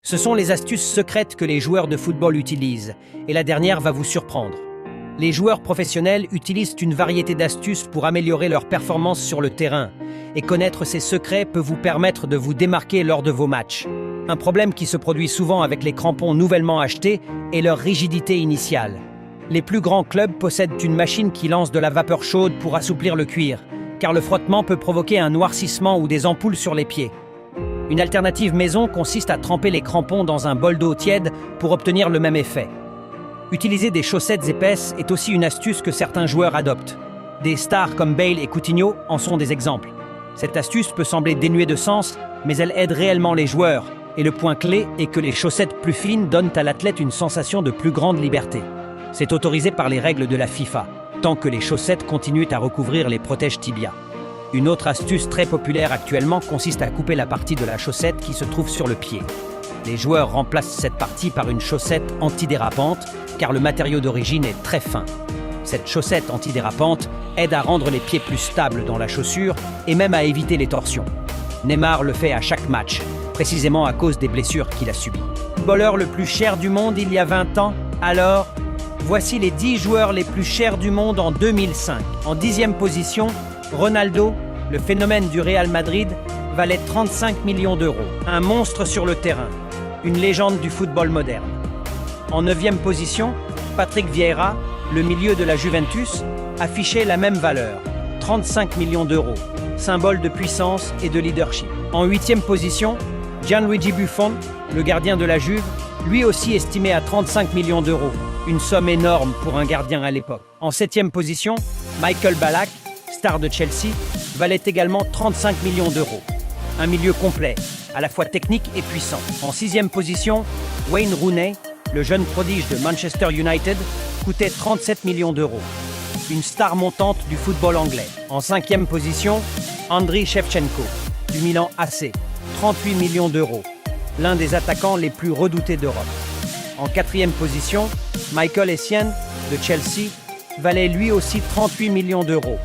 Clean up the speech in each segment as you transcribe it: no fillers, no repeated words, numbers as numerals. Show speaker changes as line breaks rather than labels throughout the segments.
Ce sont les astuces secrètes que les joueurs de football utilisent, et la dernière va vous surprendre. Les joueurs professionnels utilisent une variété d'astuces pour améliorer leur performance sur le terrain, et connaître ces secrets peut vous permettre de vous démarquer lors de vos matchs. Un problème qui se produit souvent avec les crampons nouvellement achetés est leur rigidité initiale. Les plus grands clubs possèdent une machine qui lance de la vapeur chaude pour assouplir le cuir, car le frottement peut provoquer un noircissement ou des ampoules sur les pieds. Une alternative maison consiste à tremper les crampons dans un bol d'eau tiède pour obtenir le même effet. Utiliser des chaussettes épaisses est aussi une astuce que certains joueurs adoptent. Des stars comme Bale et Coutinho en sont des exemples. Cette astuce peut sembler dénuée de sens, mais elle aide réellement les joueurs. Et le point clé est que les chaussettes plus fines donnent à l'athlète une sensation de plus grande liberté. C'est autorisé par les règles de la FIFA, tant que les chaussettes continuent à recouvrir les protèges tibias. Une autre astuce très populaire actuellement consiste à couper la partie de la chaussette qui se trouve sur le pied. Les joueurs remplacent cette partie par une chaussette antidérapante, car le matériau d'origine est très fin. Cette chaussette antidérapante aide à rendre les pieds plus stables dans la chaussure et même à éviter les torsions. Neymar le fait à chaque match, précisément à cause des blessures qu'il a subies. Le footballeur le plus cher du monde il y a 20 ans, alors voici les 10 joueurs les plus chers du monde en 2005. En 10e position, Ronaldo, le phénomène du Real Madrid, valait 35 millions d'euros. Un monstre sur le terrain, une légende du football moderne. En 9e position, Patrick Vieira, le milieu de la Juventus, affichait la même valeur, 35 millions d'euros, symbole de puissance et de leadership. En 8e position, Gianluigi Buffon, le gardien de la Juve, lui aussi estimé à 35 millions d'euros, une somme énorme pour un gardien à l'époque. En 7e position, Michael Ballack, star de Chelsea, valait également 35 millions d'euros. Un milieu complet, à la fois technique et puissant. En 6e position, Wayne Rooney, le jeune prodige de Manchester United, coûtait 37 millions d'euros. Une star montante du football anglais. En 5e position, Andriy Shevchenko, du Milan AC, 38 millions d'euros. L'un des attaquants les plus redoutés d'Europe. En 4e position, Michael Essien, de Chelsea, valait lui aussi 38 millions d'euros.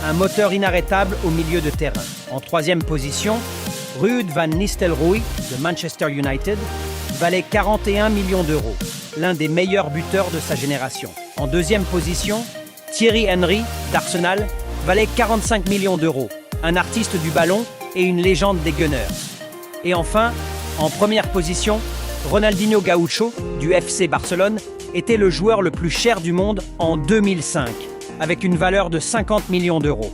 Un moteur inarrêtable au milieu de terrain. En 3e position, Ruud van Nistelrooy, de Manchester United, valait 41 millions d'euros, l'un des meilleurs buteurs de sa génération. En 2e position, Thierry Henry, d'Arsenal, valait 45 millions d'euros, un artiste du ballon et une légende des Gunners. Et enfin, en 1re position, Ronaldinho Gaúcho, du FC Barcelone, était le joueur le plus cher du monde en 2005, avec une valeur de 50 millions d'euros.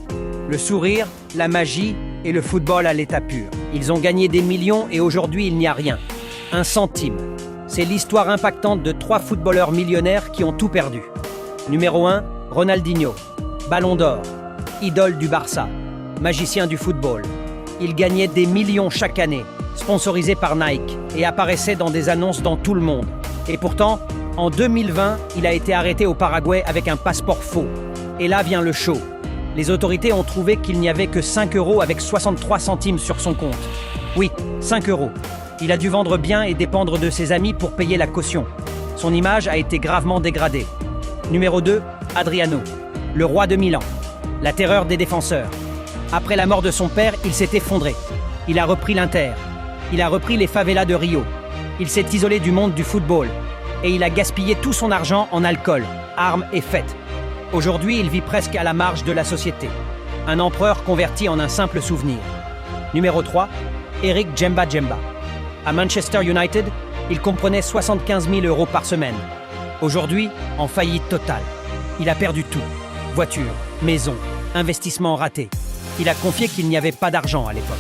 Le sourire, la magie et le football à l'état pur. Ils ont gagné des millions et aujourd'hui il n'y a rien. Un centime. C'est l'histoire impactante de 3 footballeurs millionnaires qui ont tout perdu. Numéro 1, Ronaldinho. Ballon d'or. Idole du Barça. Magicien du football. Il gagnait des millions chaque année, sponsorisé par Nike, et apparaissait dans des annonces dans tout le monde. Et pourtant, en 2020, il a été arrêté au Paraguay avec un passeport faux. Et là vient le show. Les autorités ont trouvé qu'il n'y avait que 5 € avec 63 centimes sur son compte. Oui, 5 €. Il a dû vendre bien et dépendre de ses amis pour payer la caution. Son image a été gravement dégradée. Numéro 2, Adriano, le roi de Milan. La terreur des défenseurs. Après la mort de son père, il s'est effondré. Il a repris l'Inter. Il a repris les favelas de Rio. Il s'est isolé du monde du football. Et il a gaspillé tout son argent en alcool, armes et fêtes. Aujourd'hui, il vit presque à la marge de la société. Un empereur converti en un simple souvenir. Numéro 3, Eric Djemba Djemba. À Manchester United, il comprenait 75 000 € par semaine. Aujourd'hui, en faillite totale. Il a perdu tout. Voiture, maison, investissement raté. Il a confié qu'il n'y avait pas d'argent à l'époque.